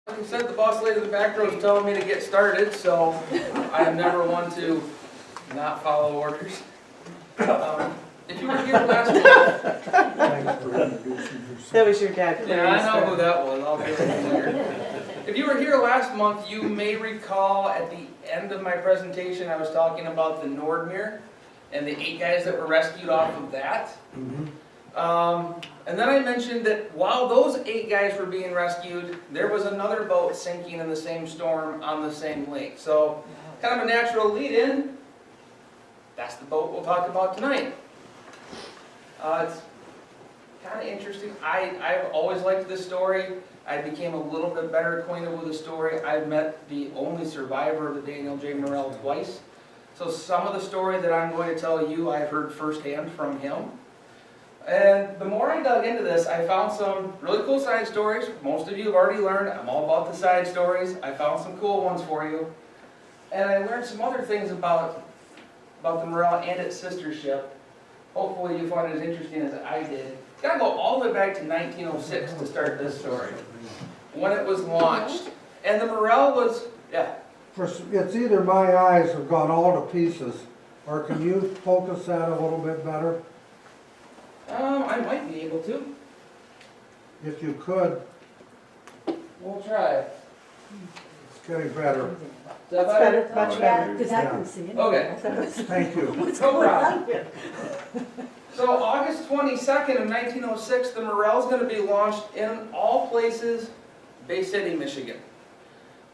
Like I said, the boss lady in the back row is telling me to get started, so I am never one to not follow orders. If you were here last month, That was your dad. yeah, I know who that was. I'll do it later. If you were here last month, you may recall at the end of my presentation, I was talking about the Nordmere and the 8 guys that were rescued off of that. And then I mentioned that while those 8 guys were being rescued, there was another boat sinking in the same storm on the same lake. So, kind of a natural lead-in. That's the boat we'll talk about tonight. It's kind of interesting. I've always liked this story. I became a little bit better acquainted with the story. I've met the only survivor of the Daniel J. Morrell twice. So some of the story that I'm going to tell you, I've heard firsthand from him. And the more I dug into this, I found some really cool side stories. Most of you have already learned I'm all about the side stories. I found some cool ones for you. And I learned some other things about the Morrell and its sister ship. Hopefully you find it as interesting as I did. It's got to go all the way back to 1906 to start this story, when it was launched. And the Morrell was, yeah. It's either my eyes have gone all to pieces, or can you focus that a little bit better? I might be able to. If you could, We'll try. it's getting better. Is that That's better? better, much Yeah, better. because I can see it. Okay. Thank you. No problem. So August 22nd of 1906, the Morrell is going to be launched in all places, Bay City, Michigan.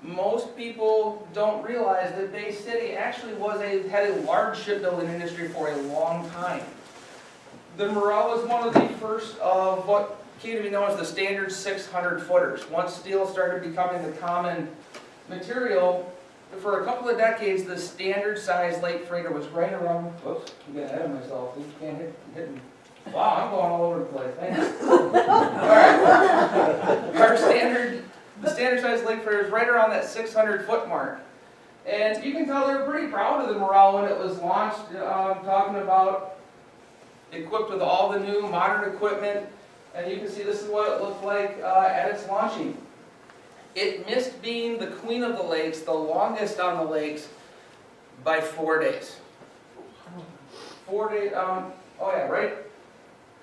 Most people don't realize that Bay City actually had a large shipbuilding industry for a long time. The Morrell was one of the first of what came to be known as the standard 600-footers. Once steel started becoming the common material, for a couple of decades, the standard size lake freighter was right around, whoops, I'm getting ahead of myself, you can't hit me. Wow, I'm going all over the place, thanks. All right. The standard size lake freighter is right around that 600-foot mark. And you can tell they were pretty proud of the Morrell when it was launched, talking about equipped with all the new modern equipment. And you can see this is what it looked like at its launching. It missed being the queen of the lakes, the longest on the lakes, by 4 days. 4 days, oh yeah, right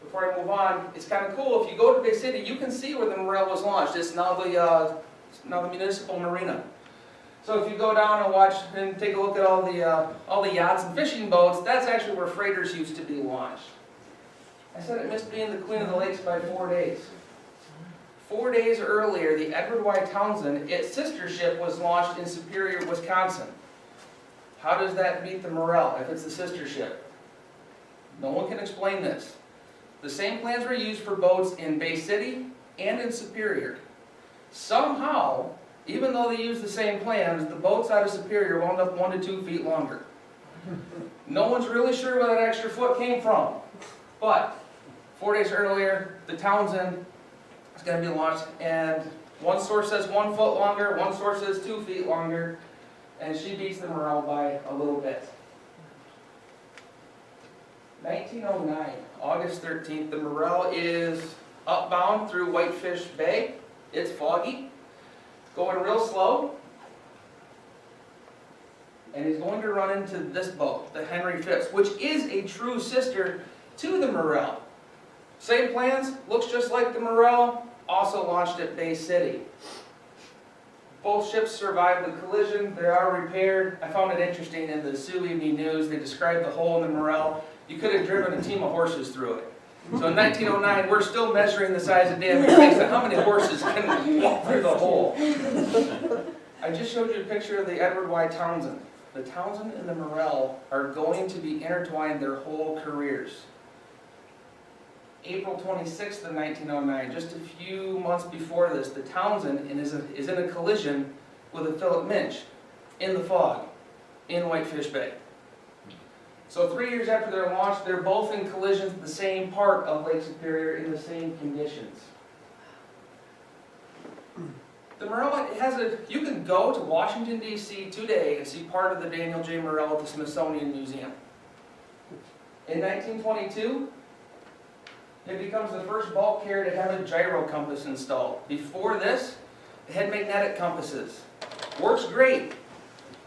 before I move on, it's kind of cool. If you go to Bay City, you can see where the Morrell was launched. It's now the municipal marina. So if you go down and watch and take a look at all the yachts and fishing boats, that's actually where freighters used to be launched. I said it missed being the queen of the lakes by 4 days. 4 days earlier, the Edward Y. Townsend, its sister ship, was launched in Superior, Wisconsin. How does that beat the Morrell if it's the sister ship? No one can explain this. The same plans were used for boats in Bay City and in Superior. Somehow, even though they used the same plans, the boats out of Superior wound up 1 to 2 feet longer. No one's really sure where that extra foot came from. But 4 days earlier, the Townsend is going to be launched, and one source says 1 foot longer, one source says 2 feet longer, and she beats the Morrell by a little bit. 1909, August 13th, the Morrell is upbound through Whitefish Bay. It's foggy, going real slow, and he's going to run into this boat, the Henry Phipps, which is a true sister to the Morrell. Same plans, looks just like the Morrell, also launched at Bay City. Both ships survived the collision, they are repaired. I found it interesting in the Sioux Evening News, they described the hole in the Morrell. You could have driven a team of horses through it. So in 1909, we're still measuring the size of damage based on how many horses can walk through the hole. I just showed you a picture of the Edward Y. Townsend. The Townsend and the Morrell are going to be intertwined their whole careers. April 26th of 1909, just a few months before this, the Townsend is in a collision with a Philip Minch in the fog in Whitefish Bay. So 3 years after their launch, they're both in collisions at the same part of Lake Superior in the same conditions. The Morrell you can go to Washington, D.C. today and see part of the Daniel J. Morrell at the Smithsonian Museum. In 1922, it becomes the first bulk carrier to have a gyro compass installed. Before this, It had magnetic compasses. Works great,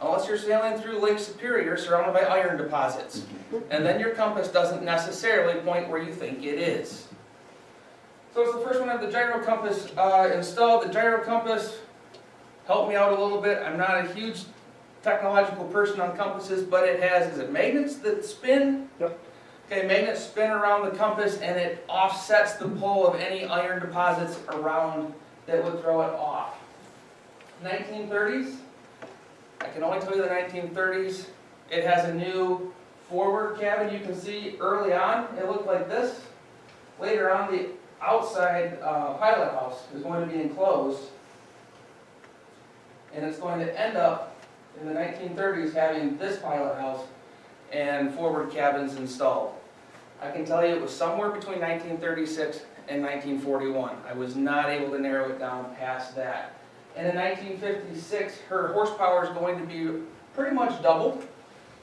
unless you're sailing through Lake Superior surrounded by iron deposits. And then your compass doesn't necessarily point where you think it is. So it's the first one to have the gyro compass installed. The gyro compass helped me out a little bit. I'm not a huge technological person on compasses, but it has, is it magnets that spin? Yep. Okay, magnets spin around the compass and it offsets the pull of any iron deposits around that would throw it off. 1930s, I can only tell you the 1930s. It has a new forward cabin. You can see early on, it looked like this. Later on, the outside pilot house is going to be enclosed. And it's going to end up in the 1930s having this pilot house and forward cabins installed. I can tell you it was somewhere between 1936 and 1941. I was not able to narrow it down past that. And in 1956, her horsepower is going to be pretty much doubled.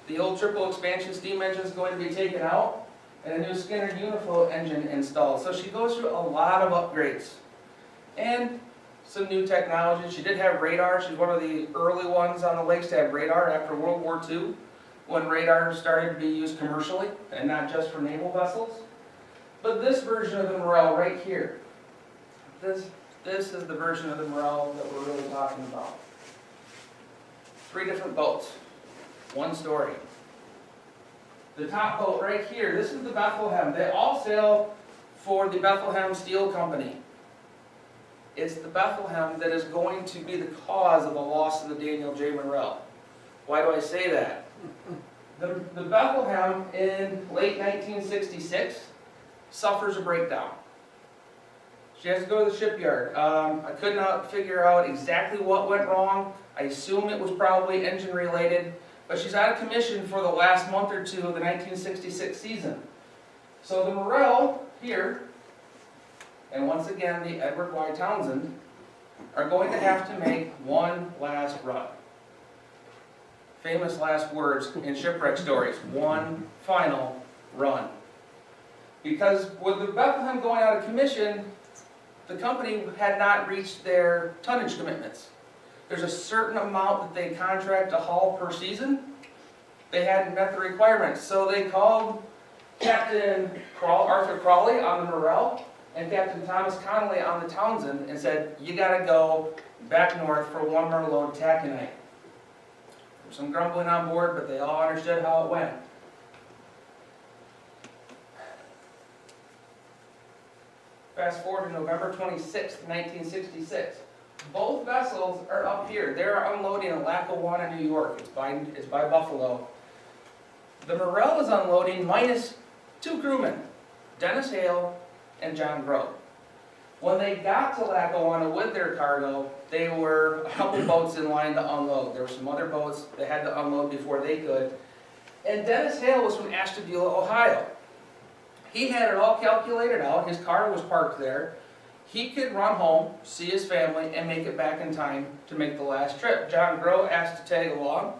The old triple expansion steam engine is going to be taken out and a new Skinner Uniflow engine installed. So she goes through a lot of upgrades and some new technology. She did have radar. She's one of the early ones on the lakes to have radar after World War II, when radar started to be used commercially and not just for naval vessels. But this version of the Morel right here, this is the version of the Morel that we're really talking about. 3 different boats, 1 story. The top boat right here, this is the Bethlehem. They all sail for the Bethlehem Steel Company. It's the Bethlehem that is going to be the cause of the loss of the Daniel J. Morel. Why do I say that? The Bethlehem in late 1966 suffers a breakdown. She has to go to the shipyard. I could not figure out exactly what went wrong. I assume it was probably engine related, but she's out of commission for the last month or 2 of the 1966 season. So the Morel here, and once again the Edward Y. Townsend, are going to have to make one last run. Famous last words in shipwreck stories, one final run. Because with the Bethlehem going out of commission, the company had not reached their tonnage commitments. There's a certain amount that they contract to haul per season. They hadn't met the requirements, so they called Captain Arthur Crawley on the Morel and Captain Thomas Connolly on the Townsend and said, you gotta go back north for one more load of taconite. There was some grumbling on board, but they all understood how it went. Fast forward to November 26th, 1966. Both vessels are up here. They're unloading in Lackawanna, New York. It's by Buffalo. The Morel is unloading minus 2 crewmen, Dennis Hale and John Grow. When they got to Lackawanna with their cargo, they were a couple boats in line to unload. There were some other boats that had to unload before they could. And Dennis Hale was from Ashtabula, Ohio. He had it all calculated out. His car was parked there. He could run home, see his family, and make it back in time to make the last trip. John Grow asked to tag along.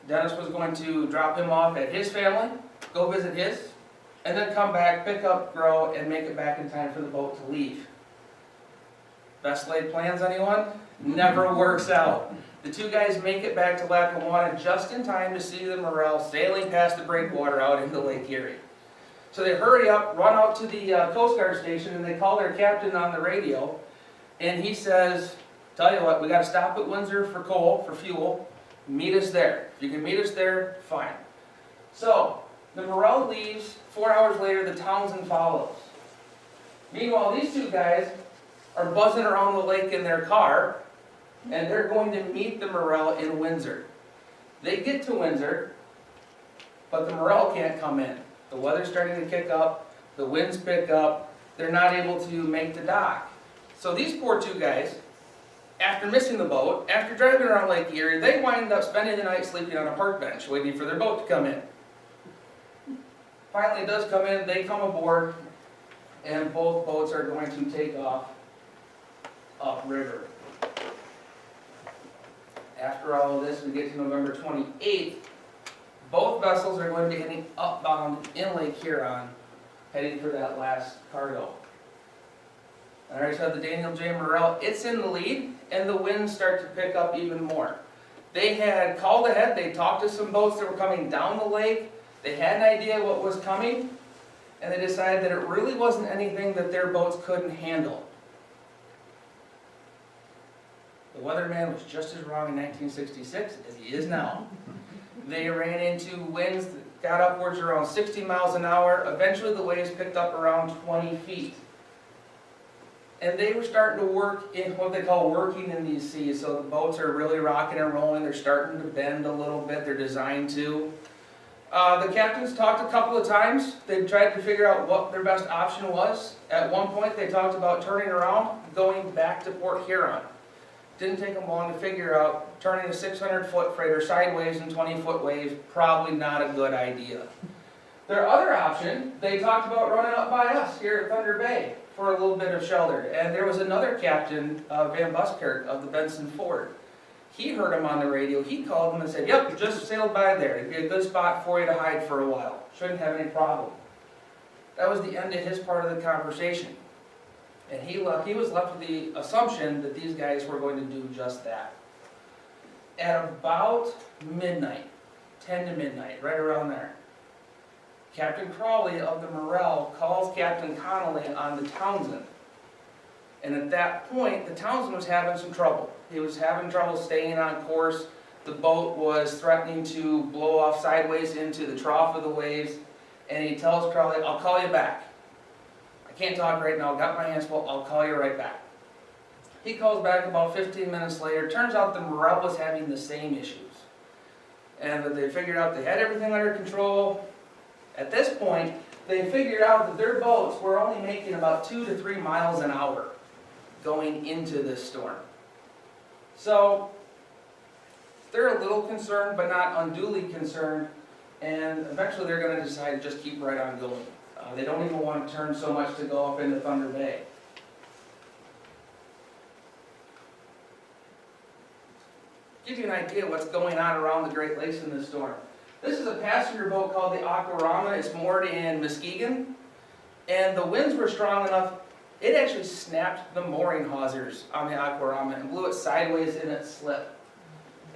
Dennis was going to drop him off at his family, go visit his, and then come back, pick up Grow, and make it back in time for the boat to leave. Best laid plans, anyone? Never works out. The 2 guys make it back to Lackawanna just in time to see the Morel sailing past the breakwater out into Lake Erie. So they hurry up, run out to the Coast Guard station, and they call their captain on the radio, and he says, tell you what, we got to stop at Windsor for coal, for fuel. Meet us there. If you can meet us there, fine. So the Morel leaves. 4 hours later, the Townsend follows. Meanwhile, these 2 guys are buzzing around the lake in their car, and they're going to meet the Morel in Windsor. They get to Windsor, but the Morel can't come in. The weather's starting to kick up, the winds pick up, they're not able to make the dock. So these poor 2 guys, after missing the boat, after driving around Lake Erie, they wind up spending the night sleeping on a park bench, waiting for their boat to come in. Finally it does come in, they come aboard, and both boats are going to take off upriver. After all of this, we get to November 28th. Both vessels are going to be heading upbound in Lake Huron, heading for that last cargo. I already said the Daniel J. Morrell, it's in the lead, and the winds start to pick up even more. They had called ahead, they talked to some boats that were coming down the lake, they had an idea what was coming, and they decided that it really wasn't anything that their boats couldn't handle. The weatherman was just as wrong in 1966 as he is now. They ran into winds that got upwards around 60 miles an hour. Eventually the waves picked up around 20 feet. And they were starting to work in what they call working in these seas. So the boats are really rocking and rolling. They're starting to bend a little bit. They're designed to. The captains talked a couple of times. They tried to figure out what their best option was. At one point they talked about turning around, going back to Port Huron. Didn't take them long to figure out turning a 600-foot freighter sideways in 20-foot waves, probably not a good idea. Their other option, they talked about running up by us here at Thunder Bay for a little bit of shelter. And there was another captain, Van Buskirk of the Benson Ford. He heard them on the radio. He called them and said, yep, just sailed by there. It'd be a good spot for you to hide for a while. Shouldn't have any problem. That was the end of his part of the conversation. And he was left with the assumption that these guys were going to do just that. At about midnight, 10 to midnight, right around there, Captain Crawley of the Morrell calls Captain Connolly on the Townsend. And at that point, the Townsend was having some trouble. He was having trouble staying on course. The boat was threatening to blow off sideways into the trough of the waves. And he tells Crawley, I'll call you back. I can't talk right now, got my hands full, I'll call you right back. He calls back about 15 minutes later. Turns out the Morrell was having the same issues. And they figured out they had everything under control. At this point, they figured out that their boats were only making about 2 to 3 miles an hour going into this storm. So they're a little concerned, but not unduly concerned. And eventually they're going to decide to just keep right on going. They don't even want to turn so much to go up into Thunder Bay. Give you an idea of what's going on around the Great Lakes in this storm. This is a passenger boat called the Aquarama. It's moored in Muskegon. And the winds were strong enough, it actually snapped the mooring hawsers on the Aquarama and blew it sideways in its slip.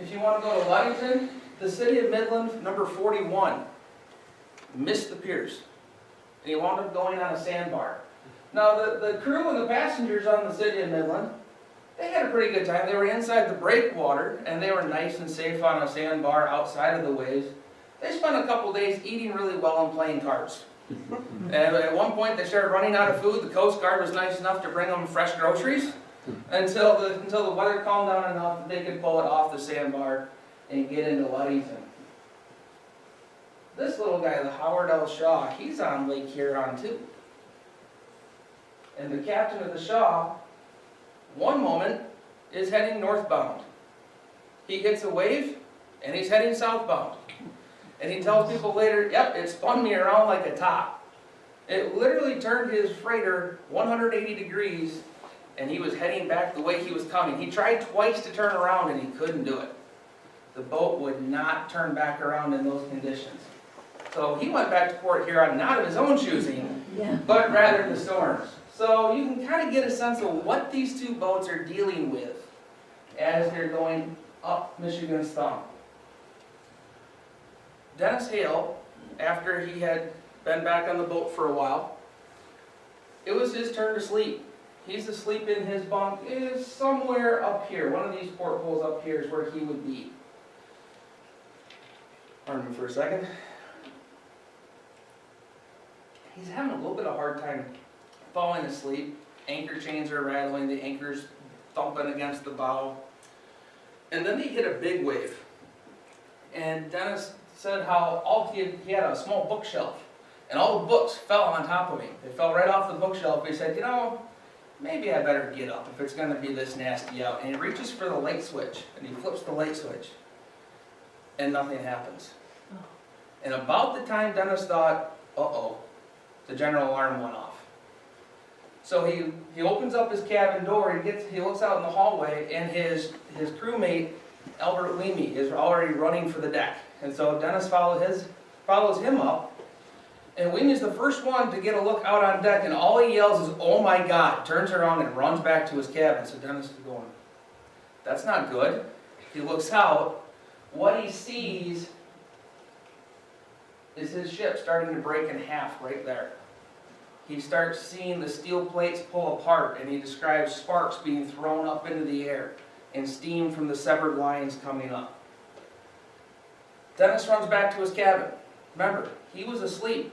If you want to go to Ludington, the city of Midland, number 41, missed the piers. And he wound up going on a sandbar. Now, the crew and the passengers on the city of Midland, they had a pretty good time. They were inside the breakwater, and they were nice and safe on a sandbar outside of the waves. They spent a couple days eating really well and playing cards. And at one point, they started running out of food. The Coast Guard was nice enough to bring them fresh groceries until the weather calmed down enough that they could pull it off the sandbar and get into Ludington. This little guy, the Howard L. Shaw, he's on Lake Huron too. And the captain of the Shaw, one moment, is heading northbound. He hits a wave, and he's heading southbound. And he tells people later, yep, it spun me around like a top. It literally turned his freighter 180 degrees, and he was heading back the way he was coming. He tried twice to turn around, and he couldn't do it. The boat would not turn back around in those conditions. So he went back to Port Huron, not of his own choosing, but rather the storms. So you can kind of get a sense of what these two boats are dealing with as they're going up Michigan's Thumb. Dennis Hale, after he had been back on the boat for a while, it was his turn to sleep. He's asleep in his bunk. It is somewhere up here. One of these portholes up here is where he would be. Pardon me for a second. He's having a little bit of a hard time falling asleep. Anchor chains are rattling, the anchor's thumping against the bow. And then they hit a big wave. And Dennis said how he had a small bookshelf, and all the books fell on top of him. They fell right off the bookshelf. He said, you know, maybe I better get up if it's going to be this nasty out. And he reaches for the light switch, and he flips the light switch, and nothing happens. And about the time Dennis thought, uh-oh, the general alarm went off. So he opens up his cabin door, he looks out in the hallway, and his crewmate, Albert Leamy, is already running for the deck. And so Dennis follows him up, And Wing is the first one to get a look out on deck, and all he yells is, "Oh my God," turns around and runs back to his cabin. So Dennis is going, that's not good. He looks out. What he sees is his ship starting to break in half right there. He starts seeing the steel plates pull apart, and he describes sparks being thrown up into the air and steam from the severed lines coming up. Dennis runs back to his cabin. Remember, he was asleep.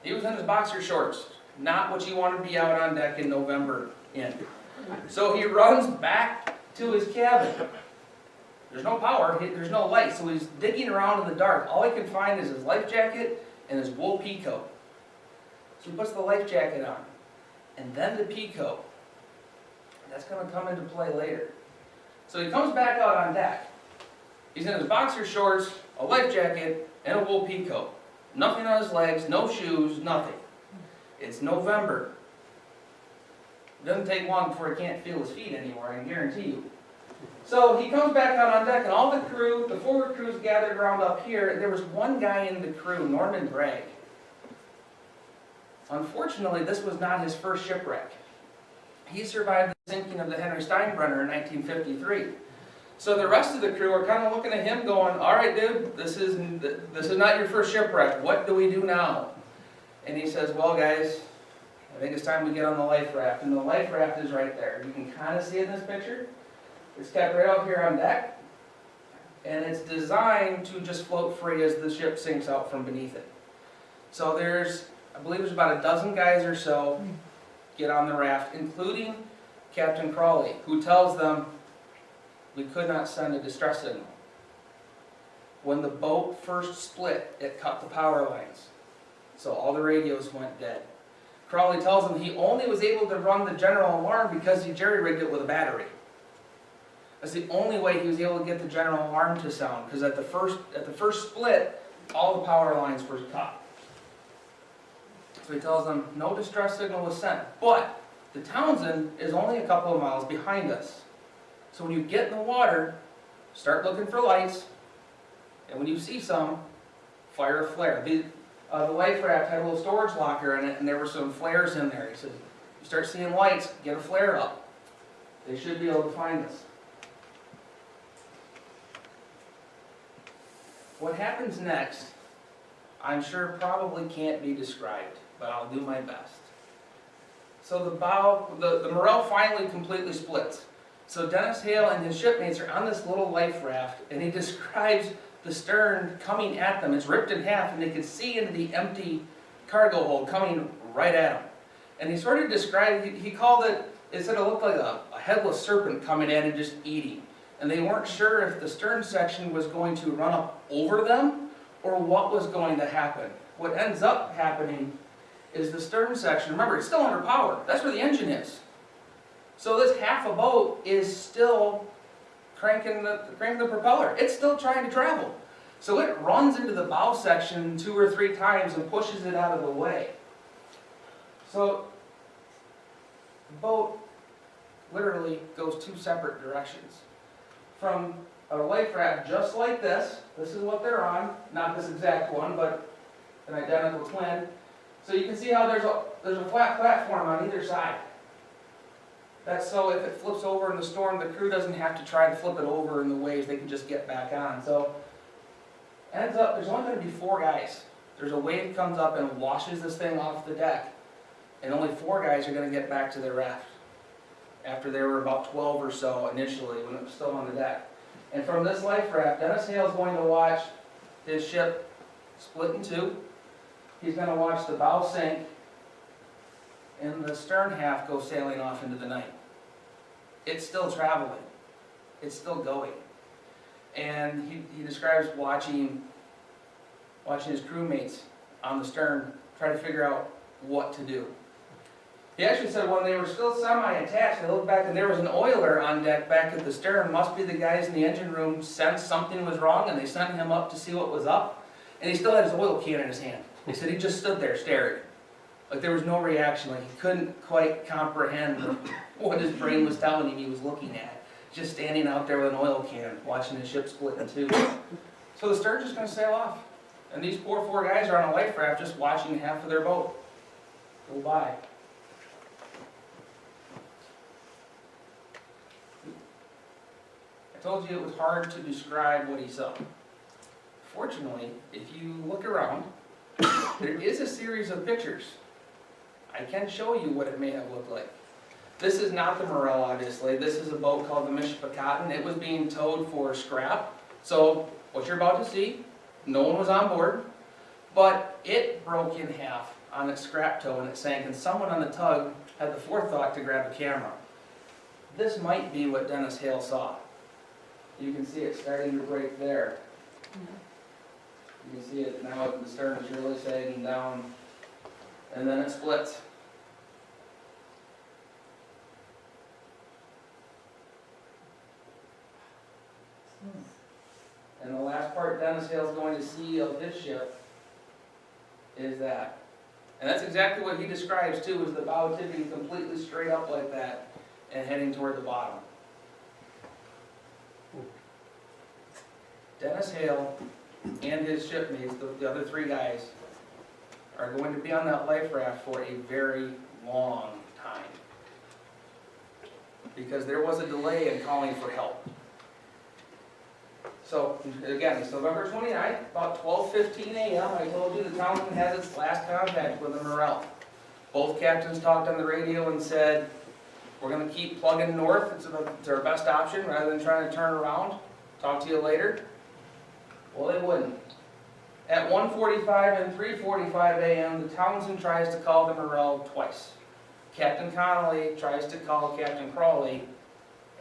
He was in his boxer shorts, not what you want to be out on deck in November in. So he runs back to his cabin. There's no power, there's no light, so he's digging around in the dark. All he can find is his life jacket and his wool pea coat. So he puts the life jacket on, and then the pea coat. That's going to come into play later. So he comes back out on deck. He's in his boxer shorts, a life jacket, and a wool pea coat. Nothing on his legs, no shoes, nothing. It's November. It doesn't take long before he can't feel his feet anymore, I can guarantee you. So he comes back out on deck, and all the crew, the forward crew's gathered around up here. There was one guy in the crew, Norman Bragg. Unfortunately, this was not his first shipwreck. He survived the sinking of the Henry Steinbrenner in 1953. So the rest of the crew are kind of looking at him going, all right, dude, this is not your first shipwreck. What do we do now? And he says, well, guys, I think it's time we get on the life raft. And the life raft is right there. You can kind of see it in this picture. It's kept right out here on deck. And it's designed to just float free as the ship sinks out from beneath it. So I believe there's about a dozen guys or so get on the raft, including Captain Crawley, who tells them, we could not send a distress signal. When the boat first split, it cut the power lines. So all the radios went dead. Crawley tells them he only was able to run the general alarm because he jerry-rigged it with a battery. That's the only way he was able to get the general alarm to sound, because at the first split, all the power lines were cut. So he tells them no distress signal was sent, but the Townsend is only a couple of miles behind us. So when you get in the water, start looking for lights, and when you see some, fire a flare. The life raft had a little storage locker in it, and there were some flares in there. He said, you start seeing lights, get a flare up. They should be able to find us. What happens next, I'm sure probably can't be described, but I'll do my best. So the Morel finally completely splits. So Dennis Hale and his shipmates are on this little life raft, and he describes the stern coming at them. It's ripped in half, and they can see into the empty cargo hold coming right at them. And he sort of described, he called it, it said it looked like a headless serpent coming in and just eating. And they weren't sure if the stern section was going to run up over them or what was going to happen. What ends up happening is the stern section, remember, it's still under power. That's where the engine is. So this half a boat is still cranking the propeller. It's still trying to travel. So it runs into the bow section 2 or 3 times and pushes it out of the way. So the boat literally goes 2 separate directions. From a life raft just like this is what they're on, not this exact one, but an identical twin. So you can see how there's a flat platform on either side. That's so if it flips over in the storm, the crew doesn't have to try to flip it over in the waves, they can just get back on. So ends up, there's only going to be 4 guys. There's a wave comes up and washes this thing off the deck, and only 4 guys are going to get back to their raft, after there were about 12 or so initially when it was still on the deck. And from this life raft, Dennis Hale is going to watch his ship split in 2. He's going to watch the bow sink and the stern half go sailing off into the night. It's still traveling. It's still going. And he describes watching his crewmates on the stern try to figure out what to do. He actually said when they were still semi-attached, they looked back and there was an oiler on deck back at the stern. Must be the guys in the engine room sensed something was wrong and they sent him up to see what was up. And he still had his oil can in his hand. He said he just stood there staring. Like there was no reaction, like he couldn't quite comprehend what his brain was telling him he was looking at. Just standing out there with an oil can, watching his ship split in 2. So the stern's just going to sail off. And these poor four guys are on a life raft just watching half of their boat go by. I told you it was hard to describe what he saw. Fortunately, if you look around, there is a series of pictures. I can show you what it may have looked like. This is not the Morel, obviously. This is a boat called the Mishpachatan. It was being towed for scrap. So what you're about to see, no one was on board, but it broke in half on its scrap tow and it sank, and someone on the tug had the forethought to grab a camera. This might be what Dennis Hale saw. You can see it starting to break there. You can see it now, the stern is really sagging down, and then it splits. And the last part Dennis Hale's going to see of his ship is that. And that's exactly what he describes too, is the bow tipping completely straight up like that and heading toward the bottom. Dennis Hale and his shipmates, the other three guys, are going to be on that life raft for a very long time. Because there was a delay in calling for help. So, again, it's November 29th, about 12:15 a.m. I told you the Townsend has its last contact with the Morel. Both captains talked on the radio and said, we're going to keep plugging north, it's our best option, rather than trying to turn around. Talk to you later. Well, they wouldn't. At 1:45 and 3:45 a.m., the Townsend tries to call the Morel twice. Captain Connolly tries to call Captain Crawley,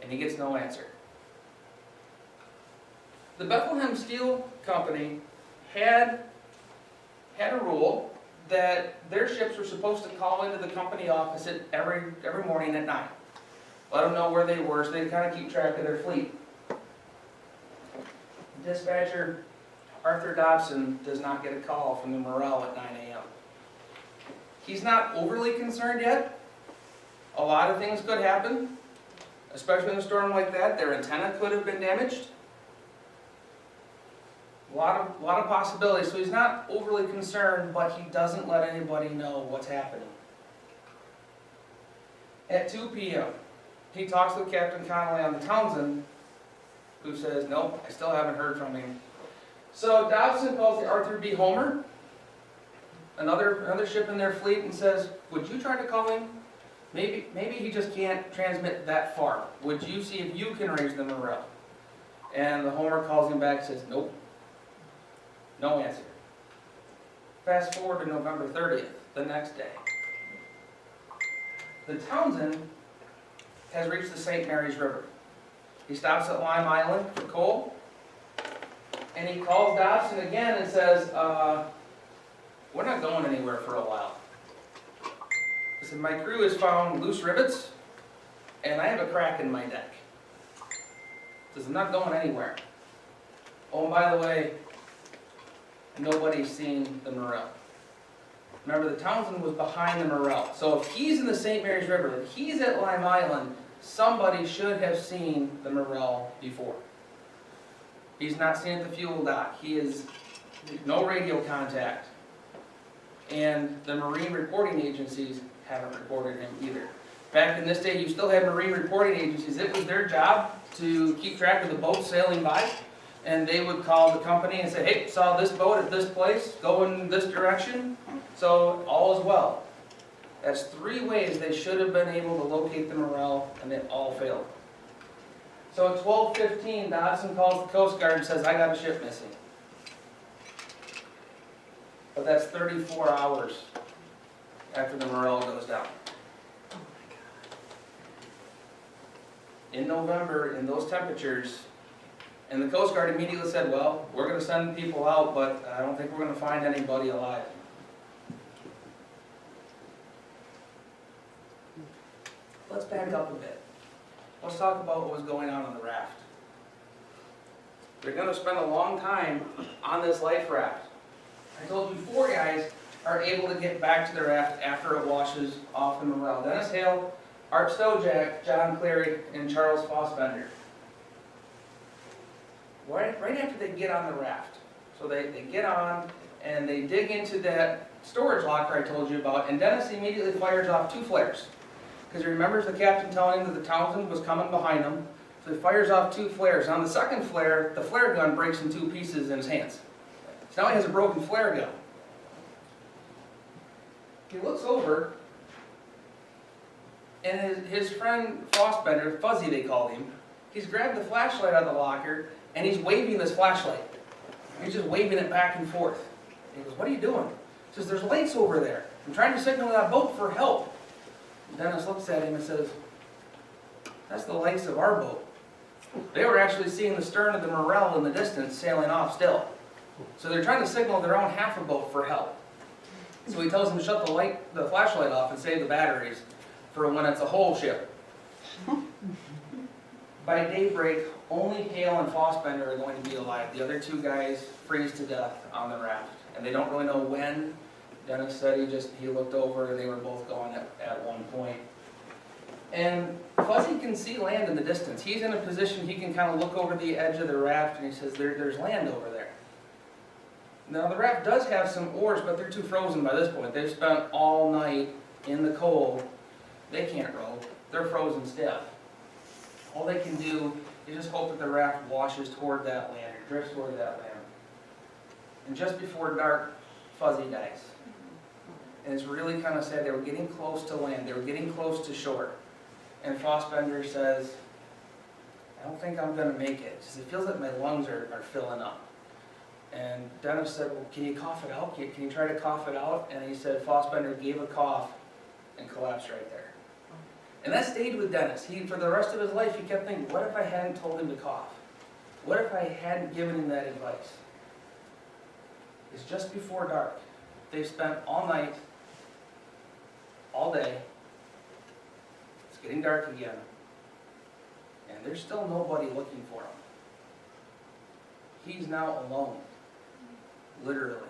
and he gets no answer. The Bethlehem Steel Company had a rule that their ships were supposed to call into the company office every morning at 9. Let them know where they were so they kind of keep track of their fleet. Dispatcher Arthur Dobson does not get a call from the Morel at 9 a.m. He's not overly concerned yet. A lot of things could happen, especially in a storm like that. Their antenna could have been damaged. A lot of possibilities. So he's not overly concerned, but he doesn't let anybody know what's happening. At 2 p.m., he talks with Captain Connolly on the Townsend, who says, nope, I still haven't heard from him. So Dobson calls the Arthur B. Homer, another ship in their fleet, and says, would you try to call him? Maybe he just can't transmit that far. Would you see if you can raise the Morel? And the Homer calls him back and says, nope. No answer. Fast forward to November 30th, the next day. The Townsend has reached the St. Mary's River. He stops at Lime Island for coal, and he calls Dobson again and says, we're not going anywhere for a while. He said, my crew has found loose rivets, and I have a crack in my deck. He says, I'm not going anywhere. Oh, and by the way, nobody's seen the Morel. Remember, the Townsend was behind the Morel. So if he's in the St. Mary's River, if he's at Lime Island, somebody should have seen the Morel before. He's not seen at the fuel dock. He is no radio contact. And the marine reporting agencies haven't reported him either. Back in this day, you still had marine reporting agencies. It was their job to keep track of the boats sailing by. And they would call the company and say, hey, saw this boat at this place, go in this direction, so all is well. That's 3 ways they should have been able to locate the Morel, and it all failed. So at 12:15, Dobson calls the Coast Guard and says, I got a ship missing. But that's 34 hours after the Morel goes down. In November, in those temperatures, and the Coast Guard immediately said, well, we're going to send people out, but I don't think we're going to find anybody alive. Let's back up a bit. Let's talk about what was going on the raft. They're going to spend a long time on this life raft. I told you 4 guys are able to get back to the raft after it washes off the Morel. Dennis Hale, Art Stojak, John Cleary, and Charles Fossbender. Right after they get on the raft, So they get on and they dig into that storage locker I told you about, and Dennis immediately fires off 2 flares. Because he remembers the captain telling him that the Townsend was coming behind him. So he fires off 2 flares. On the second flare, the flare gun breaks in 2 pieces in his hands. So now he has a broken flare gun. He looks over, and his friend Fossbender, Fuzzy they called him, he's grabbed the flashlight out of the locker, and he's waving this flashlight. He's just waving it back and forth. He goes, "What are you doing?" He says, "There's lights over there. I'm trying to signal that boat for help." And Dennis looks at him and says, "That's the lights of our boat." They were actually seeing the stern of the Morel in the distance sailing off still. So they're trying to signal their own half a boat for help. So he tells them to shut the flashlight off and save the batteries for when it's a whole ship. By daybreak, only Hale and Fossbender are going to be alive. The other 2 guys freeze to death on the raft. And they don't really know when. Dennis said he looked over and they were both gone at one point. And Fuzzy can see land in the distance. He's in a position he can kind of look over the edge of the raft and he says, there's land over there. Now the raft does have some oars, but they're too frozen by this point. They've spent all night in the cold. They can't row. They're frozen stiff. All they can do is just hope that the raft washes toward that land or drifts toward that land. And just before dark, Fuzzy dies. And it's really kind of sad. They were getting close to land. They were getting close to shore. And Fossbender says, "I don't think I'm going to make it. It feels like my lungs are filling up." And Dennis said, "Well, can you cough it out? Can you try to cough it out?" And he said Fossbender gave a cough and collapsed right there. And that stayed with Dennis. For the rest of his life, he kept thinking, what if I hadn't told him to cough? What if I hadn't given him that advice? It's just before dark. They've spent all night, all day. It's getting dark again. And there's still nobody looking for him. He's now alone. Literally.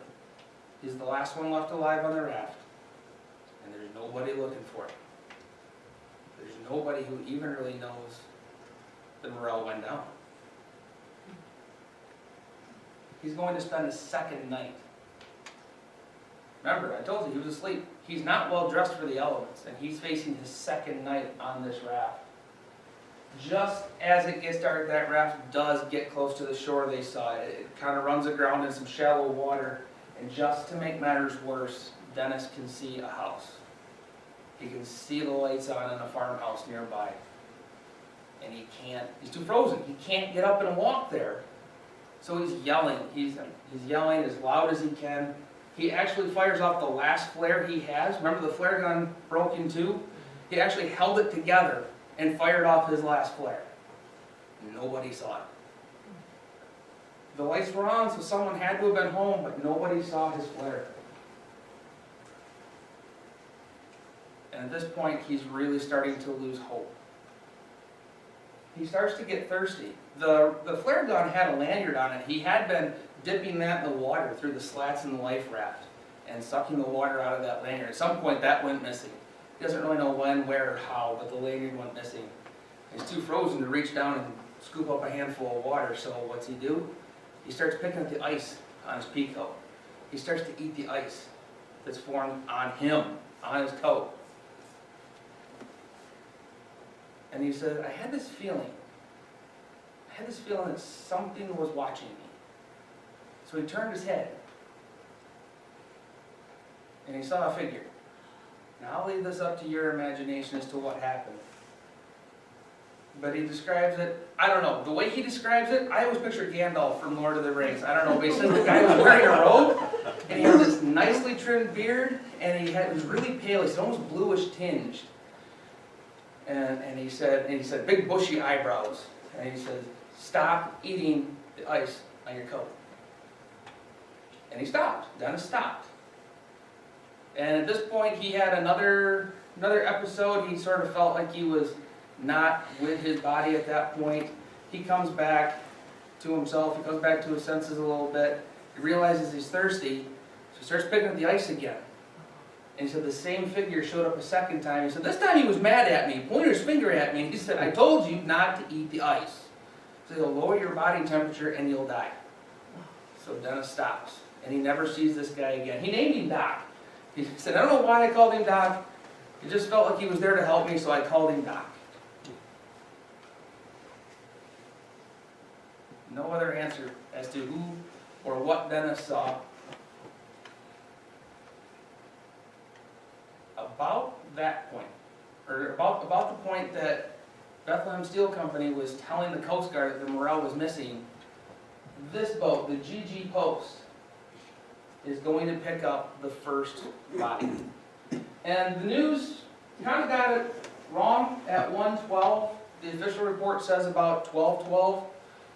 He's the last one left alive on the raft. And there's nobody looking for him. There's nobody who even really knows the Morel went down. He's going to spend his second night. Remember, I told you he was asleep. He's not well dressed for the elements, and he's facing his second night on this raft. Just as it gets dark, that raft does get close to the shore. They saw it. It kind of runs aground in some shallow water, and just to make matters worse, Dennis can see a house. He can see the lights on in a farmhouse nearby. And he's too frozen. He can't get up and walk there. So he's yelling. He's yelling as loud as he can. He actually fires off the last flare he has. Remember the flare gun broke in 2? He actually held it together and fired off his last flare. Nobody saw it. The lights were on, so someone had to have been home, but nobody saw his flare. And at this point, he's really starting to lose hope. He starts to get thirsty. The flare gun had a lanyard on it. He had been dipping that in the water through the slats in the life raft and sucking the water out of that lanyard. At some point, that went missing. He doesn't really know when, where, or how, but the lanyard went missing. He's too frozen to reach down and scoop up a handful of water, so what's he do? He starts picking up the ice on his pea coat. He starts to eat the ice that's formed on him, on his coat. And he said, I had this feeling that something was watching me. So he turned his head, and he saw a figure. Now I'll leave this up to your imagination as to what happened. But he describes it, I don't know, the way he describes it, I always picture Gandalf from Lord of the Rings. I don't know, but he says the guy was wearing a robe, and he had this nicely trimmed beard, and it was really pale, he said almost bluish tinged. And he said, big bushy eyebrows. And he said, stop eating the ice on your coat. And he stopped. Dennis stopped. And at this point, he had another episode. He sort of felt like he was not with his body at that point. He comes back to himself. He comes back to his senses a little bit. He realizes he's thirsty, so he starts picking up the ice again. And he said the same figure showed up a second time. He said, this time he was mad at me. He pointed his finger at me, and he said, I told you not to eat the ice. So you'll lower your body temperature and you'll die. So Dennis stops, and he never sees this guy again. He named him Doc. He said, I don't know why I called him Doc. It just felt like he was there to help me, so I called him Doc. No other answer as to who or what Dennis saw. About that point, or about the point that Bethlehem Steel Company was telling the Coast Guard that the Morel was missing, this boat, the GG Post, is going to pick up the first body. And the news kind of got it wrong at 1:12. The official report says about 12:12.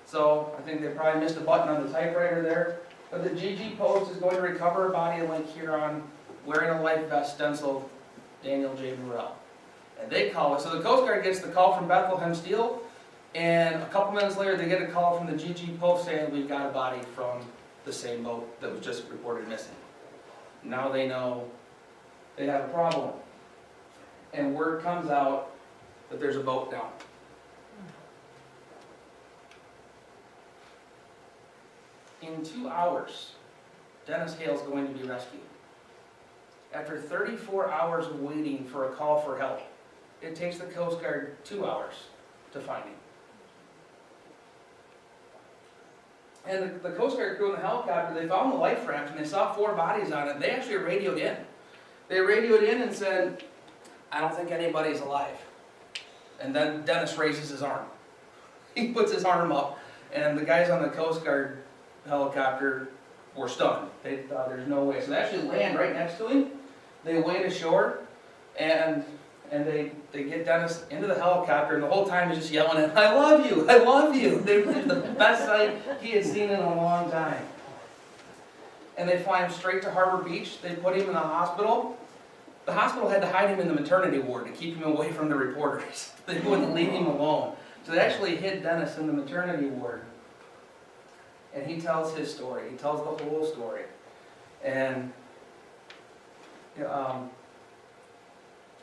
So I think they probably missed a button on the typewriter there. But the GG Post is going to recover a body in Lake Huron wearing a life vest stenciled Daniel J. Morel. And they call it, so the Coast Guard gets the call from Bethlehem Steel, and a couple minutes later they get a call from the GG Post saying we've got a body from the same boat that was just reported missing. Now they know they have a problem. And word comes out that there's a boat down. In 2 hours, Dennis Hale's going to be rescued. After 34 hours of waiting for a call for help, it takes the Coast Guard 2 hours to find him. And the Coast Guard crew in the helicopter, they found the life raft and they saw 4 bodies on it. They actually radioed in. They radioed in and said, I don't think anybody's alive. And then Dennis raises his arm. He puts his arm up, and the guys on the Coast Guard helicopter were stunned. They thought there's no way. So they actually land right next to him. They wade ashore, and they get Dennis into the helicopter, and the whole time he's just yelling at him, I love you, I love you. They were the best sight he had seen in a long time. And they fly him straight to Harbor Beach. They put him in the hospital. The hospital had to hide him in the maternity ward to keep him away from the reporters. They wouldn't leave him alone. So they actually hid Dennis in the maternity ward. And he tells his story. He tells the whole story. And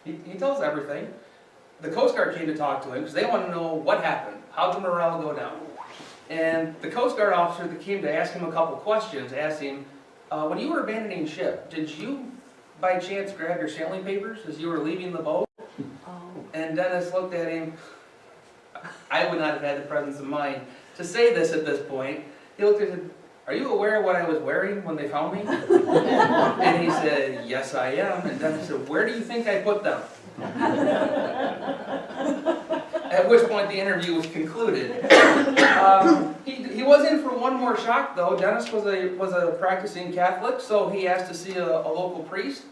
he tells everything. The Coast Guard came to talk to him because they want to know what happened. How did the Morel go down? And the Coast Guard officer that came to ask him a couple questions asked him, when you were abandoning ship, did you by chance grab your sailing papers as you were leaving the boat? And Dennis looked at him. I would not have had the presence of mind to say this at this point. He looked at him and said, are you aware of what I was wearing when they found me? And he said, yes, I am. And Dennis said, where do you think I put them? At which point the interview was concluded. He was in for one more shock, though. Dennis was a practicing Catholic, so he asked to see a local priest.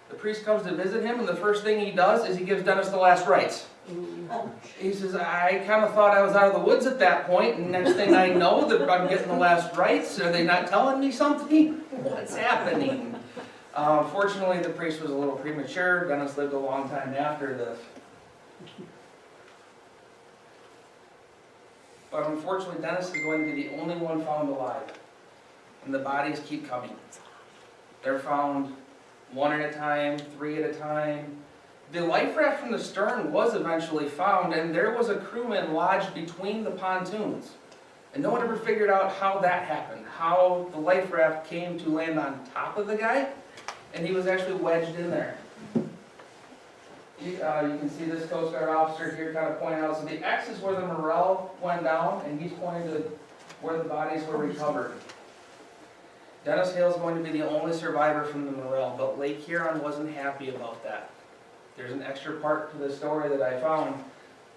The priest comes to visit him, and the first thing he does is he gives Dennis the last rites. He says, I kind of thought I was out of the woods at that point, and next thing I know, that I'm getting the last rites. Are they not telling me something? What's happening? Fortunately, the priest was a little premature. Dennis lived a long time after this. But unfortunately, Dennis is going to be the only one found alive. And the bodies keep coming. They're found 1 at a time, 3 at a time. The life raft from the stern was eventually found, and there was a crewman lodged between the pontoons. And no one ever figured out how that happened, how the life raft came to land on top of the guy, and he was actually wedged in there. You can see this Coast Guard officer here kind of pointing out, so the X is where the Morel went down, and he's pointing to where the bodies were recovered. Dennis Hale is going to be the only survivor from the Morel, but Lake Huron wasn't happy about that. There's an extra part to the story that I found.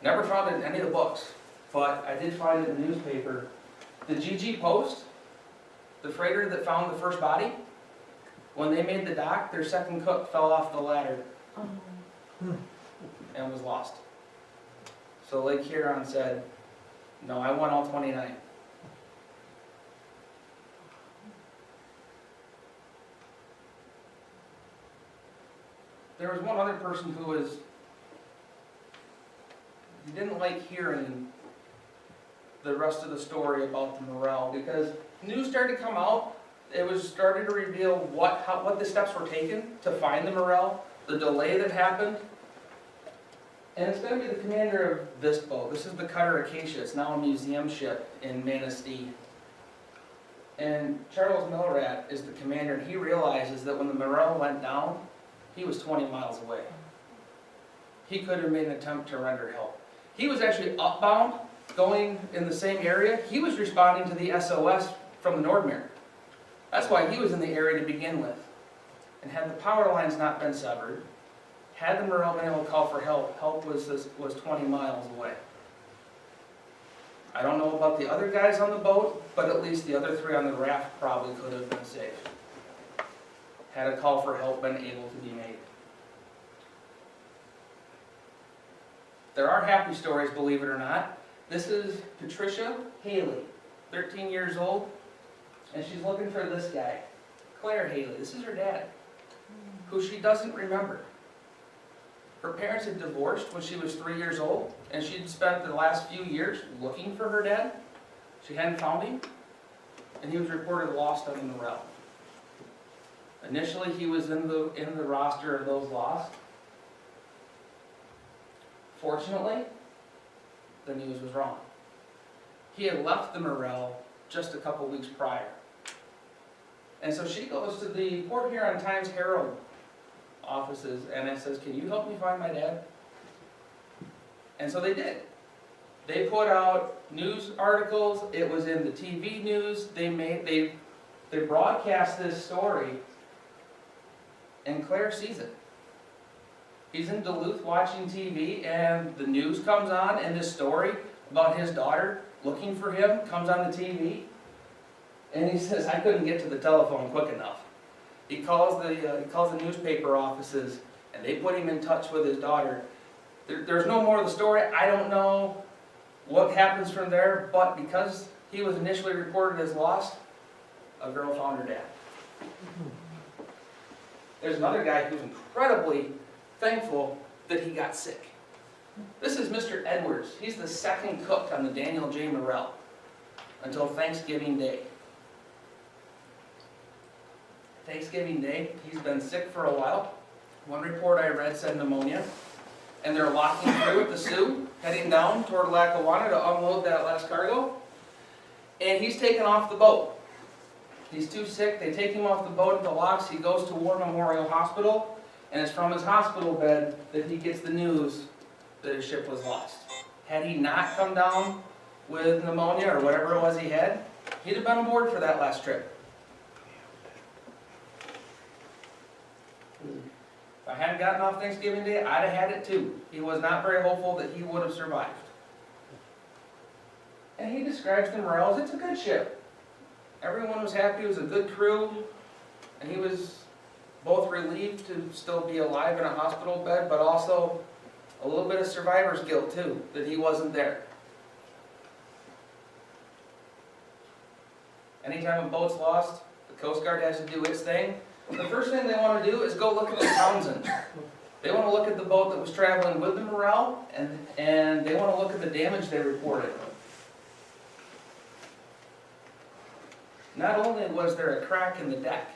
Never found it in any of the books, but I did find it in the newspaper. The GG Post, the freighter that found the first body, when they made the dock, their second cook fell off the ladder and was lost. So Lake Huron said, no, I want all 29. There was one other person who didn't like hearing the rest of the story about the Morel, because news started to come out. It was starting to reveal what the steps were taken to find the Morel, the delay that happened. And it's going to be the commander of this boat. This is the cutter Acacia. It's now a museum ship in Manistee. And Charles Milrat is the commander, and he realizes that when the Morel went down, he was 20 miles away. He could have made an attempt to render help. He was actually upbound, going in the same area. He was responding to the SOS from the Nordmere. That's why he was in the area to begin with. And had the power lines not been severed, had the Morel been able to call for help, help was 20 miles away. I don't know about the other guys on the boat, but at least the other 3 on the raft probably could have been saved. Had a call for help been able to be made. There are happy stories, believe it or not. This is Patricia Haley, 13 years old, and she's looking for this guy, Claire Haley. This is her dad, who she doesn't remember. Her parents had divorced when she was 3 years old, and she'd spent the last few years looking for her dad. She hadn't found him, and he was reported lost on the Morel. Initially, he was in the roster of those lost. Fortunately, the news was wrong. He had left the Morel just a couple weeks prior. And so she goes to the Port Huron Times-Herald offices and it says, "Can you help me find my dad?" And so they did. They put out news articles. It was in the TV news. They broadcast this story, and Claire sees it. He's in Duluth watching TV, and the news comes on, and this story about his daughter looking for him comes on the TV. And he says, "I couldn't get to the telephone quick enough." He calls the newspaper offices, and they put him in touch with his daughter. There's no more of the story. I don't know what happens from there, but because he was initially reported as lost, a girl found her dad. There's another guy who's incredibly thankful that he got sick. This is Mr. Edwards. He's the second cook on the Daniel J. Morel until Thanksgiving Day. Thanksgiving Day, he's been sick for a while. One report I read said pneumonia. And they're locking through at the Sioux, heading down toward Lackawanna to unload that last cargo. And he's taken off the boat. He's too sick. They take him off the boat at the locks. He goes to War Memorial Hospital. And it's from his hospital bed that he gets the news that his ship was lost. Had he not come down with pneumonia or whatever it was he had, he'd have been aboard for that last trip. If I hadn't gotten off Thanksgiving Day, I'd have had it too. He was not very hopeful that he would have survived. And he describes the Morel as it's a good ship. Everyone was happy, it was a good crew, and he was both relieved to still be alive in a hospital bed, but also a little bit of survivor's guilt too, that he wasn't there. Anytime a boat's lost, the Coast Guard has to do its thing. The first thing they want to do is go look at the Townsend. They want to look at the boat that was traveling with the Morel, and they want to look at the damage they reported. Not only was there a crack in the deck,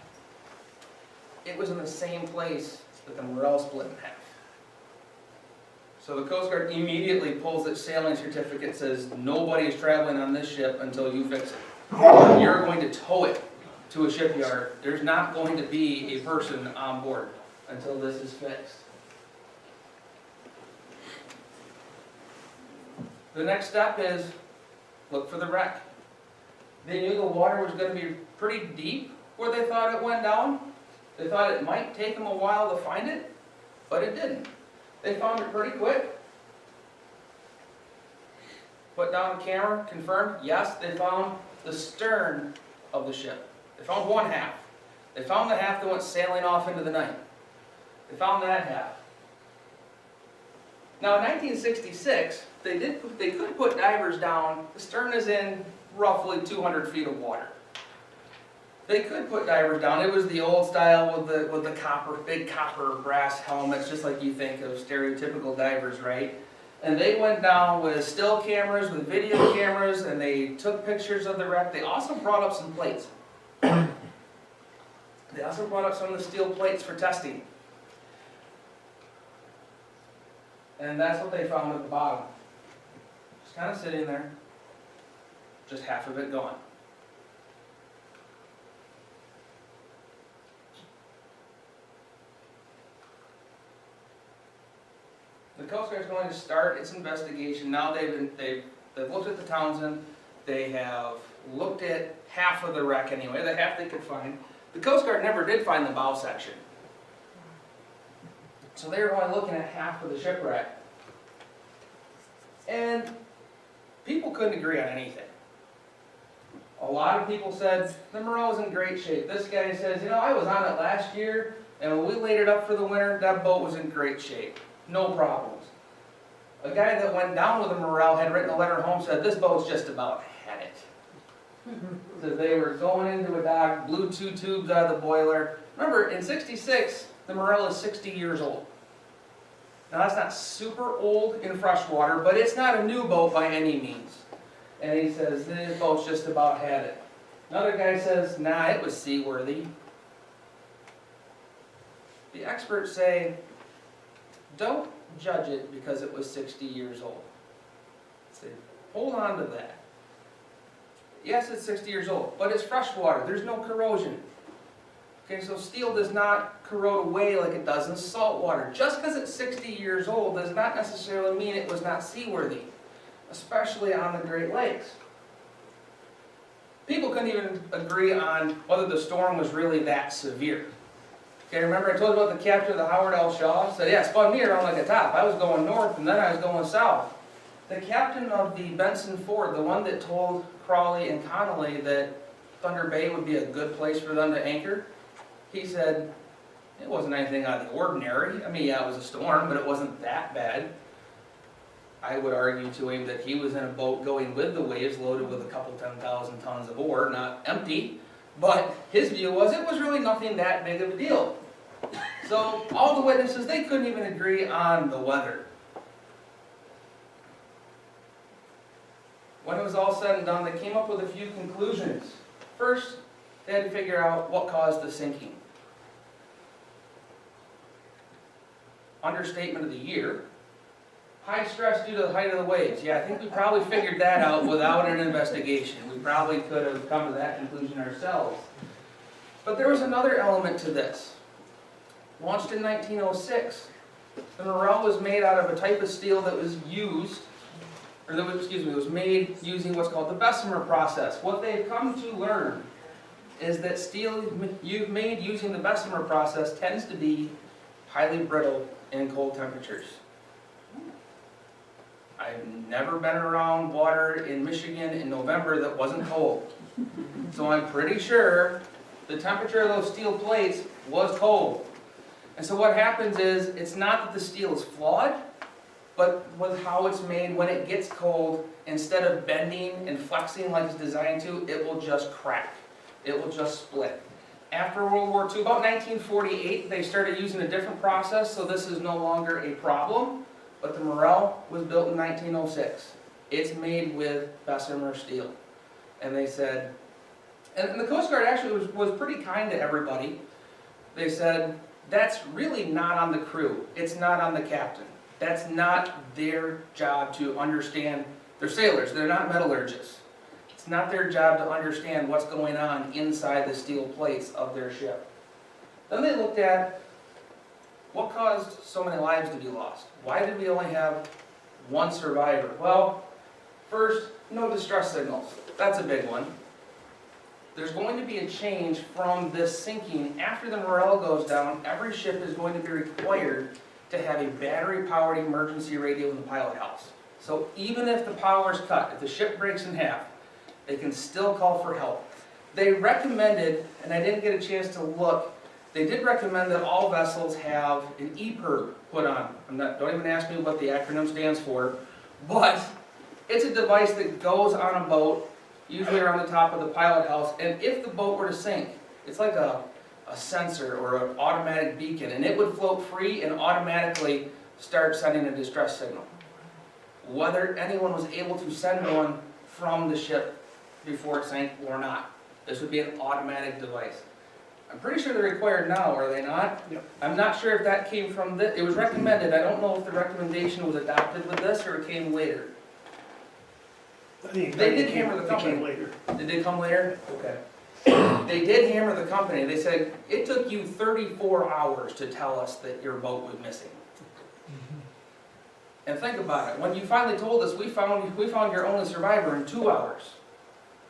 it was in the same place that the Morel split in half. So the Coast Guard immediately pulls its sailing certificate, says nobody is traveling on this ship until you fix it. You're going to tow it to a shipyard. There's not going to be a person on board until this is fixed. The next step is look for the wreck. They knew the water was going to be pretty deep where they thought it went down. They thought it might take them a while to find it, but it didn't. They found it pretty quick. Put down a camera, confirmed, yes, they found the stern of the ship. They found one half. They found the half that went sailing off into the night. They found that half. Now in 1966, they could put divers down. The stern is in roughly 200 feet of water. They could put divers down. It was the old style with the big copper brass helmets, just like you think of stereotypical divers, right? And they went down with still cameras, with video cameras, and they took pictures of the wreck. They also brought up some plates. They also brought up some of the steel plates for testing. And that's what they found at the bottom. Just kind of sitting there, just half of it gone. The Coast Guard's going to start its investigation. Now they've looked at the Townsend. They have looked at half of the wreck anyway, the half they could find. The Coast Guard never did find the bow section. So they were only looking at half of the shipwreck. And people couldn't agree on anything. A lot of people said, the Moreau's in great shape. This guy says, you know, I was on it last year, and when we laid it up for the winter, that boat was in great shape. No problems. A guy that went down with the Morel had written a letter home, said, this boat's just about had it. So they were going into a dock, blew 2 tubes out of the boiler. Remember, in '66, the Morel is 60 years old. Now that's not super old in freshwater, but it's not a new boat by any means. And he says, this boat's just about had it. Another guy says, nah, it was seaworthy. The experts say, don't judge it because it was 60 years old. Say, hold on to that. Yes, it's 60 years old, but it's freshwater. There's no corrosion. Okay, so steel does not corrode away like it does in salt water. Just because it's 60 years old does not necessarily mean it was not seaworthy, especially on the Great Lakes. People couldn't even agree on whether the storm was really that severe. Okay, remember I told you about the captain of the Howard L. Shaw? Said, yeah, it spun me around like a top. I was going north and then I was going south. The captain of the Benson Ford, the one that told Crawley and Connolly that Thunder Bay would be a good place for them to anchor, he said, it wasn't anything out of the ordinary. I mean, yeah, it was a storm, but it wasn't that bad. I would argue to him that he was in a boat going with the waves, loaded with a couple 10,000 tons of ore, not empty. But his view was it was really nothing that big of a deal. So all the witnesses, they couldn't even agree on the weather. When it was all said and done, they came up with a few conclusions. First, they had to figure out what caused the sinking. Understatement of the year. High stress due to the height of the waves. Yeah, I think we probably figured that out without an investigation. We probably could have come to that conclusion ourselves. But there was another element to this. Launched in 1906, the Morel was made out of a type of steel that was used, or that was, was made using what's called the Bessemer process. What they've come to learn is that steel you've made using the Bessemer process tends to be highly brittle in cold temperatures. I've never been around water in Michigan in November that wasn't cold. So I'm pretty sure the temperature of those steel plates was cold. And so what happens is, it's not that the steel is flawed, but with how it's made, when it gets cold, instead of bending and flexing like it's designed to, it will just crack. It will just split. After World War II, about 1948, they started using a different process, so this is no longer a problem. But the Morel was built in 1906. It's made with Bessemer steel. And they said, and the Coast Guard actually was pretty kind to everybody. They said, that's really not on the crew. It's not on the captain. That's not their job to understand. They're sailors, they're not metallurgists. It's not their job to understand what's going on inside the steel plates of their ship. Then they looked at what caused so many lives to be lost. Why did we only have one survivor? Well, first, no distress signals. That's a big one. There's going to be a change from this sinking. After the Morel goes down, every ship is going to be required to have a battery-powered emergency radio in the pilot house. So even if the power is cut, if the ship breaks in half, they can still call for help. They recommended, and I didn't get a chance to look, they did recommend that all vessels have an EPIRB put on. Don't even ask me what the acronym stands for, but it's a device that goes on a boat, usually around the top of the pilot house, and if the boat were to sink, it's like a sensor or an automatic beacon, and it would float free and automatically start sending a distress signal. Whether anyone was able to send one from the ship before it sank or not. This would be an automatic device. I'm pretty sure they're required now, are they not? Yep. I'm not sure if that came from this. It was recommended. I don't know if the recommendation was adopted with this or it came later. They did hammer the company. It came later. Did they come later? Okay. They did hammer the company. They said, it took you 34 hours to tell us that your boat was missing. And think about it, when you finally told us, we found your only survivor in 2 hours.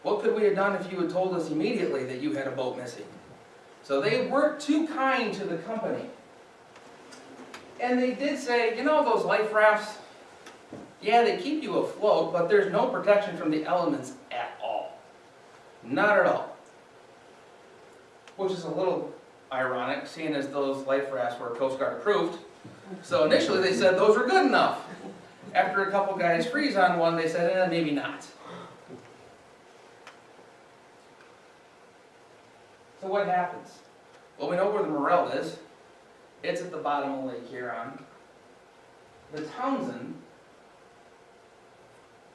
What could we have done if you had told us immediately that you had a boat missing? So they weren't too kind to the company. And they did say, you know, those life rafts, yeah, they keep you afloat, but there's no protection from the elements at all. Not at all. Which is a little ironic, seeing as those life rafts were Coast Guard approved. So initially they said those were good enough. After a couple guys freeze on one, they said, maybe not. So what happens? Well, we know where the Morel is. It's at the bottom of Lake Huron. The Townsend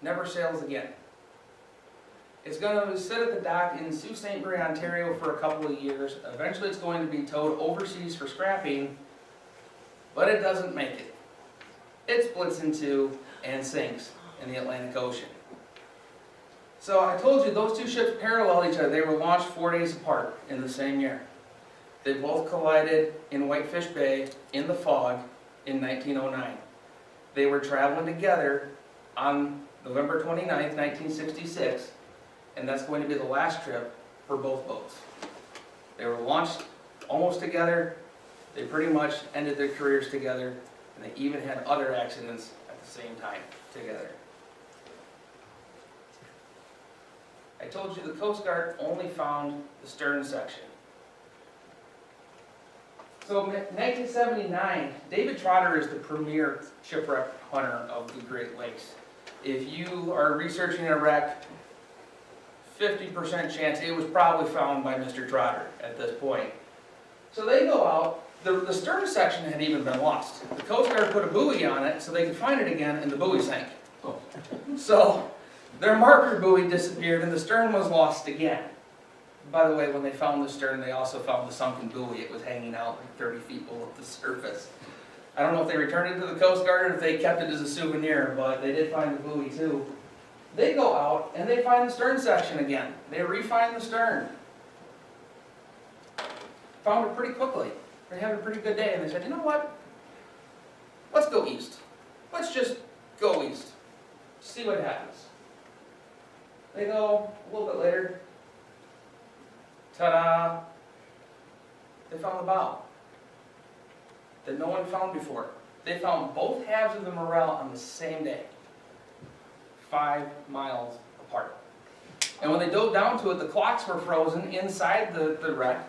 never sails again. It's going to sit at the dock in Sault Ste. Marie, Ontario for a couple of years. Eventually it's going to be towed overseas for scrapping, but it doesn't make it. It splits in two and sinks in the Atlantic Ocean. So I told you those two ships parallel each other. They were launched 4 days apart in the same year. They both collided in Whitefish Bay in the fog in 1909. They were traveling together on November 29th, 1966, and that's going to be the last trip for both boats. They were launched almost together. They pretty much ended their careers together, and they even had other accidents at the same time together. I told you the Coast Guard only found the stern section. So in 1979, David Trotter is the premier shipwreck hunter of the Great Lakes. If you are researching a wreck, 50% chance it was probably found by Mr. Trotter at this point. So they go out, the stern section had even been lost. The Coast Guard put a buoy on it so they could find it again, and the buoy sank. So their marker buoy disappeared and the stern was lost again. By the way, when they found the stern, they also found the sunken buoy. It was hanging out like 30 feet below the surface. I don't know if they returned it to the Coast Guard or if they kept it as a souvenir, but they did find the buoy too. They go out and they find the stern section again. They re-find the stern. Found it pretty quickly. They had a pretty good day and they said, you know what? Let's go east. Let's just go east. See what happens. They go a little bit later. Ta-da! They found the bow that no one found before. They found both halves of the Morel on the same day, 5 miles apart. And when they dove down to it, the clocks were frozen inside the wreck.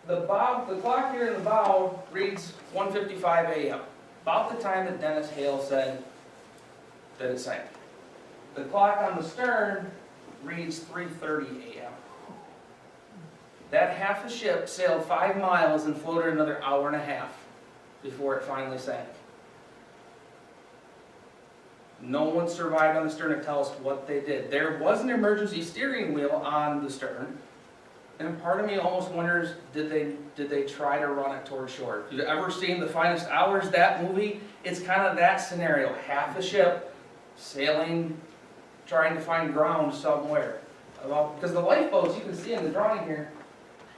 The clock here in the bow reads 1:55 a.m., about the time that Dennis Hale said that it sank. The clock on the stern reads 3:30 a.m. That half a ship sailed 5 miles and floated another hour and a half before it finally sank. No one survived on the stern to tell us what they did. There was an emergency steering wheel on the stern, and part of me almost wonders, did they try to run it toward shore? If you've ever seen The Finest Hours, that movie, it's kind of that scenario. Half a ship sailing, trying to find ground somewhere. Well, because the lifeboats, you can see in the drawing here,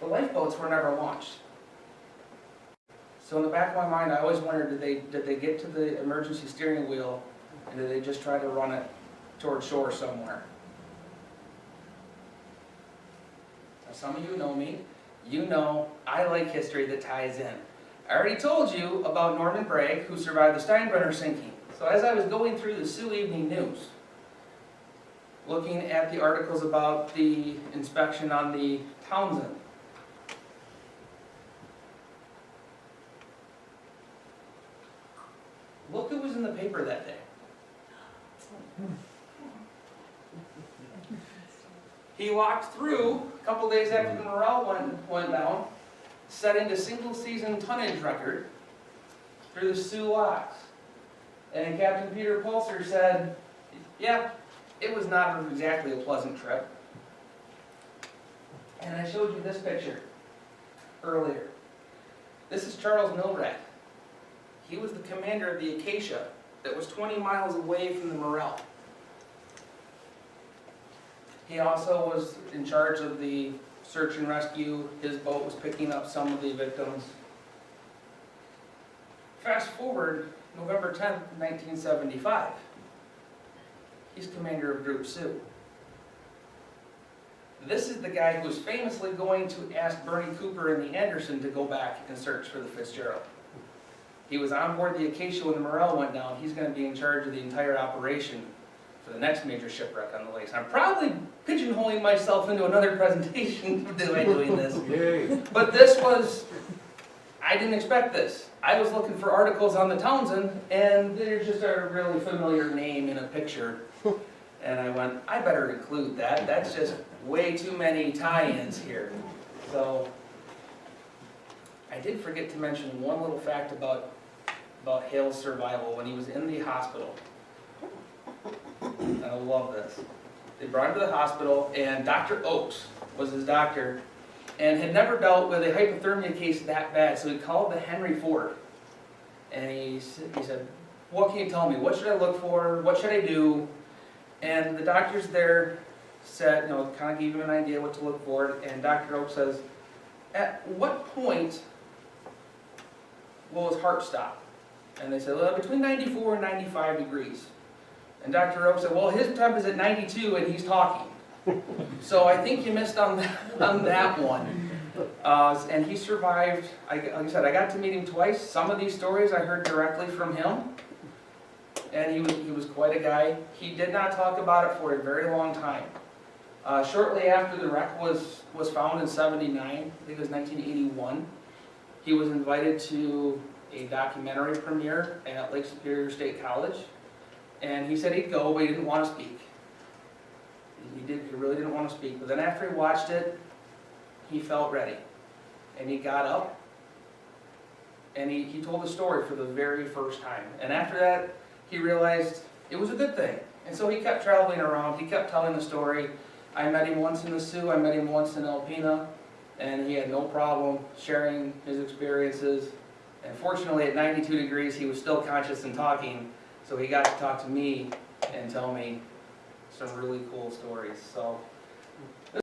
the lifeboats were never launched. So in the back of my mind, I always wondered, did they get to the emergency steering wheel, and did they just try to run it toward shore somewhere? Now, some of you know me. You know I like history that ties in. I already told you about Norman Bragg, who survived the Steinbrenner sinking. So as I was going through the Sioux Evening News, looking at the articles about the inspection on the Townsend, look who was in the paper that day. He walked through a couple days after the Morel went down, setting a single-season tonnage record through the Sioux locks. And Captain Peter Pulser said, yeah, it was not exactly a pleasant trip. And I showed you this picture earlier. This is Charles Milrat. He was the commander of the Acacia that was 20 miles away from the Morel. He also was in charge of the search and rescue. His boat was picking up some of the victims. Fast forward November 10th, 1975. He's commander of Group Sioux. This is the guy who was famously going to ask Bernie Cooper and the Anderson to go back and search for the Fitzgerald. He was on board the Acacia when the Morel went down. He's going to be in charge of the entire operation for the next major shipwreck on the lakes. I'm probably pigeonholing myself into another presentation by doing this. Yay. But this was, I didn't expect this. I was looking for articles on the Townsend, and there's just a really familiar name in a picture. And I went, I better include that. That's just way too many tie-ins here. So, I did forget to mention one little fact about Hale's survival when he was in the hospital. And I love this. They brought him to the hospital, and Dr. Oakes was his doctor, and had never dealt with a hypothermia case that bad, so he called the Henry Ford. And he said, what can you tell me? What should I look for? What should I do? And the doctors there said, kind of gave him an idea what to look for, and Dr. Oakes says, at what point will his heart stop? And they said, well, between 94 and 95 degrees. And Dr. Oakes said, well, his temp is at 92 and he's talking. So I think you missed on that one. And he survived. Like I said, I got to meet him twice. Some of these stories I heard directly from him. And he was quite a guy. He did not talk about it for a very long time. Shortly after the wreck was found in '79, I think it was 1981, he was invited to a documentary premiere at Lake Superior State College. And he said he'd go, but he didn't want to speak. He really didn't want to speak. But then after he watched it, he felt ready. And he got up, and he told the story for the very first time. And after that, he realized it was a good thing. And so he kept traveling around, he kept telling the story. I met him once in the Sioux, I met him once in Alpena, and he had no problem sharing his experiences. And fortunately, at 92 degrees, he was still conscious and talking, so he got to talk to me and tell me some really cool stories. So